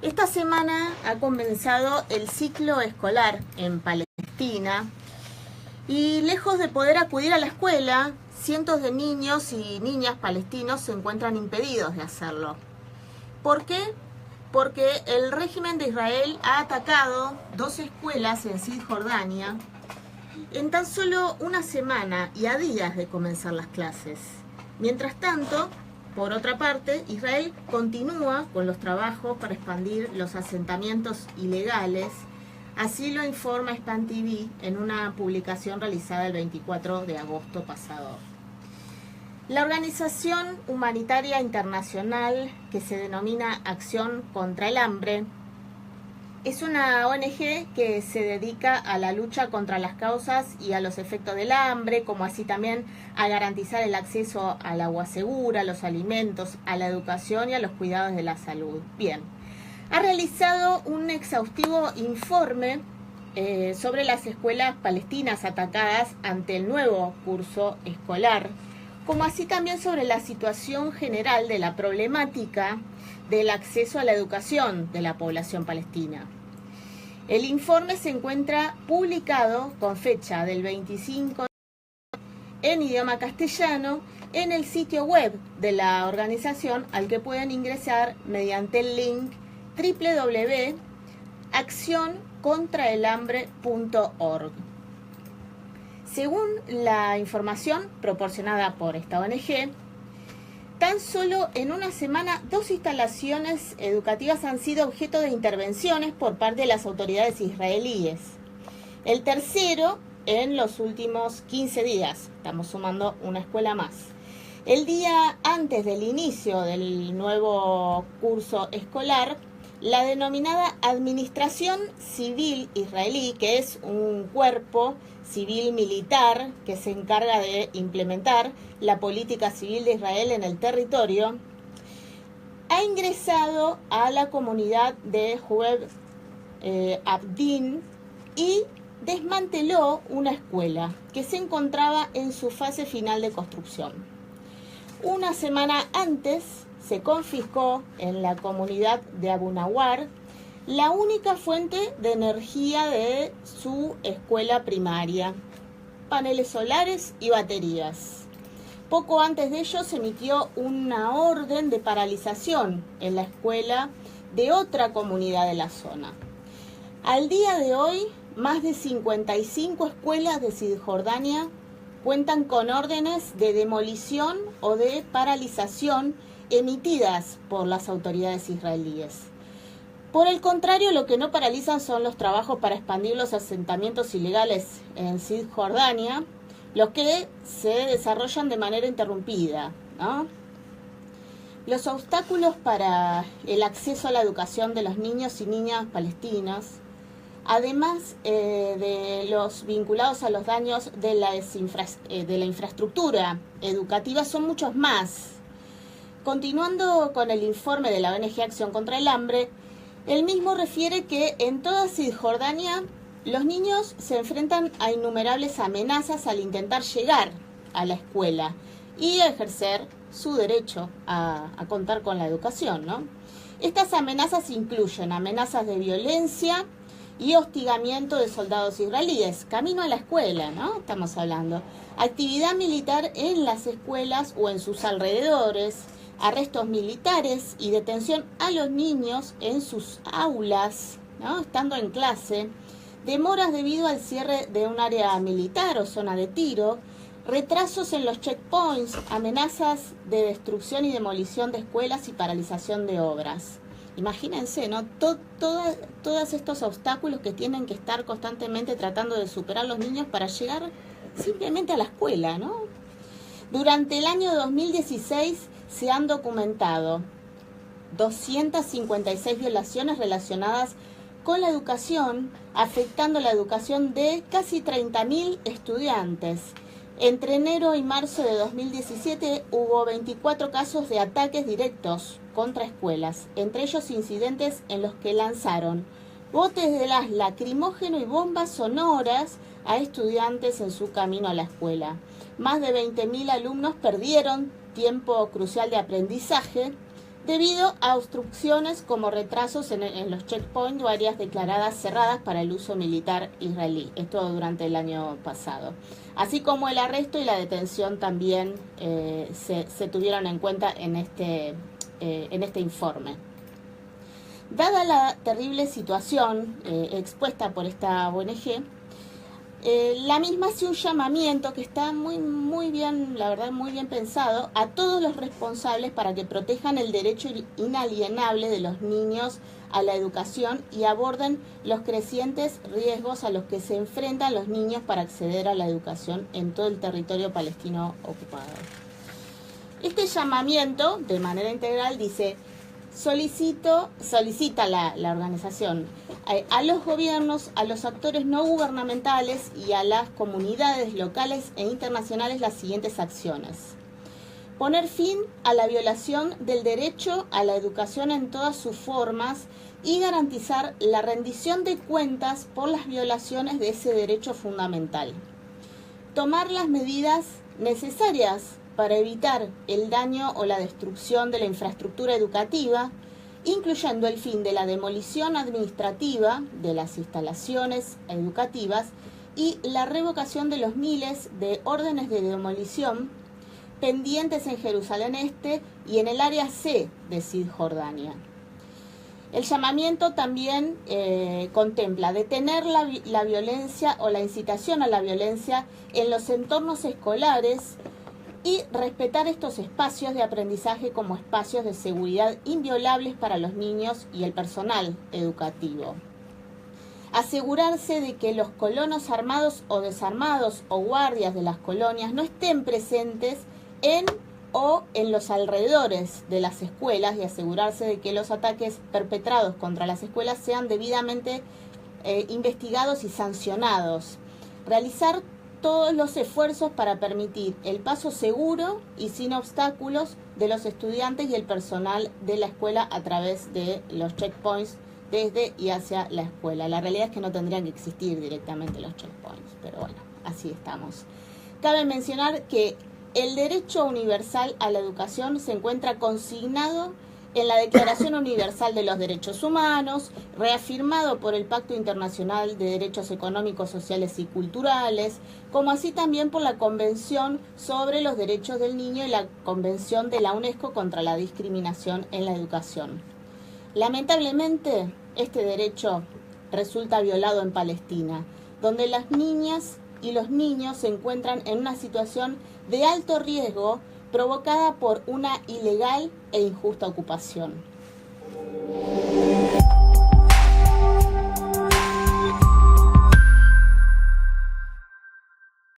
Esta semana ha comenzado el ciclo escolar en Palestina y lejos de poder acudir a la escuela, cientos de niños y niñas palestinos se encuentran impedidos de hacerlo. ¿Por qué? Porque el régimen de Israel ha atacado 2 escuelas en Cisjordania en tan solo una semana y a días de comenzar las clases. Mientras tanto, por otra parte, Israel continúa con los trabajos para expandir los asentamientos ilegales. Así lo informa Span TV en una publicación realizada el 24 de agosto pasado. La organización humanitaria internacional, que se denomina Acción contra el Hambre, es una ONG que se dedica a la lucha contra las causas y a los efectos del hambre, como así también a garantizar el acceso al agua segura, a los alimentos, a la educación y a los cuidados de la salud. Bien, ha realizado un exhaustivo informe sobre las escuelas palestinas atacadas ante el nuevo curso escolar, como así también sobre la situación general de la problemática del acceso a la educación de la población palestina. El informe se encuentra publicado con fecha del 25 en idioma castellano en el sitio web de la organización, al que pueden ingresar mediante el link www.accioncontraelhambre.org. Según la información proporcionada por esta ONG, tan solo en una semana 2 instalaciones educativas han sido objeto de intervenciones por parte de las autoridades israelíes. El tercero en los últimos 15 días. Estamos sumando una escuela más. El día antes del inicio del nuevo curso escolar, la denominada Administración Civil Israelí, que es un cuerpo civil militar que se encarga de implementar la política civil de Israel en el territorio, ha ingresado a la comunidad de Hueb Abdin y desmanteló una escuela que se encontraba en su fase final de construcción. Una semana antes se confiscó en la comunidad de Abu Nawar la única fuente de energía de su escuela primaria, paneles solares y baterías. Poco antes de ello se emitió una orden de paralización en la escuela de otra comunidad de la zona. Al día de hoy, más de 55 escuelas de Cisjordania cuentan con órdenes de demolición o de paralización emitidas por las autoridades israelíes. Por el contrario, lo que no paralizan son los trabajos para expandir los asentamientos ilegales en Cisjordania, los que se desarrollan de manera interrumpida, ¿no? Los obstáculos para el acceso a la educación de los niños y niñas palestinos, además de los vinculados a los daños de la infraestructura educativa, son muchos más. Continuando con el informe de la ONG Acción contra el Hambre, el mismo refiere que en toda Cisjordania los niños se enfrentan a innumerables amenazas al intentar llegar a la escuela y a ejercer su derecho a contar con la educación, ¿no? Estas amenazas incluyen amenazas de violencia y hostigamiento de soldados israelíes, camino a la escuela, ¿no? Estamos hablando. Actividad militar en las escuelas o en sus alrededores, arrestos militares y detención a los niños en sus aulas, ¿no? Estando en clase, demoras debido al cierre de un área militar o zona de tiro, retrasos en los checkpoints, amenazas de destrucción y demolición de escuelas y paralización de obras. Imagínense, ¿no? Todos estos obstáculos que tienen que estar constantemente tratando de superar los niños para llegar simplemente a la escuela, ¿no? Durante el año 2016 se han documentado 256 violaciones relacionadas con la educación, afectando la educación de casi 30.000 estudiantes. Entre enero y marzo de 2017 hubo 24 casos de ataques directos contra escuelas, entre ellos incidentes en los que lanzaron botes de gas lacrimógeno y bombas sonoras a estudiantes en su camino a la escuela. Más de 20.000 alumnos perdieron tiempo crucial de aprendizaje debido a obstrucciones como retrasos en los checkpoints o áreas declaradas cerradas para el uso militar israelí. Esto durante el año pasado. Así como el arresto y la detención también se tuvieron en cuenta en este informe. Dada la terrible situación expuesta por esta ONG, la misma hace un llamamiento que está muy bien, la verdad, muy bien pensado a todos los responsables para que protejan el derecho inalienable de los niños a la educación y aborden los crecientes riesgos a los que se enfrentan los niños para acceder a la educación en todo el territorio palestino ocupado. Este llamamiento, de manera integral, dice: solicita la organización a los gobiernos, a los actores no gubernamentales y a las comunidades locales e internacionales las siguientes acciones. Poner fin a la violación del derecho a la educación en todas sus formas y garantizar la rendición de cuentas por las violaciones de ese derecho fundamental. Tomar las medidas necesarias para evitar el daño o la destrucción de la infraestructura educativa, incluyendo el fin de la demolición administrativa de las instalaciones educativas y la revocación de los miles de órdenes de demolición pendientes en Jerusalén Este y en el área C de Cisjordania. El llamamiento también contempla detener la violencia o la incitación a la violencia en los entornos escolares y respetar estos espacios de aprendizaje como espacios de seguridad inviolables para los niños y el personal educativo. Asegurarse de que los colonos armados o desarmados o guardias de las colonias no estén presentes en los alrededores de las escuelas y asegurarse de que los ataques perpetrados contra las escuelas sean debidamente investigados y sancionados. Realizar todos los esfuerzos para permitir el paso seguro y sin obstáculos de los estudiantes y el personal de la escuela a través de los checkpoints desde y hacia la escuela. La realidad es que no tendrían que existir directamente los checkpoints, pero bueno, así estamos. Cabe mencionar que el derecho universal a la educación se encuentra consignado en la Declaración Universal de los Derechos Humanos, reafirmado por el Pacto Internacional de Derechos Económicos, Sociales y Culturales, como así también por la Convención sobre los Derechos del Niño y la Convención de la UNESCO contra la discriminación en la educación. Lamentablemente, este derecho resulta violado en Palestina, donde las niñas y los niños se encuentran en una situación de alto riesgo provocada por una ilegal e injusta ocupación.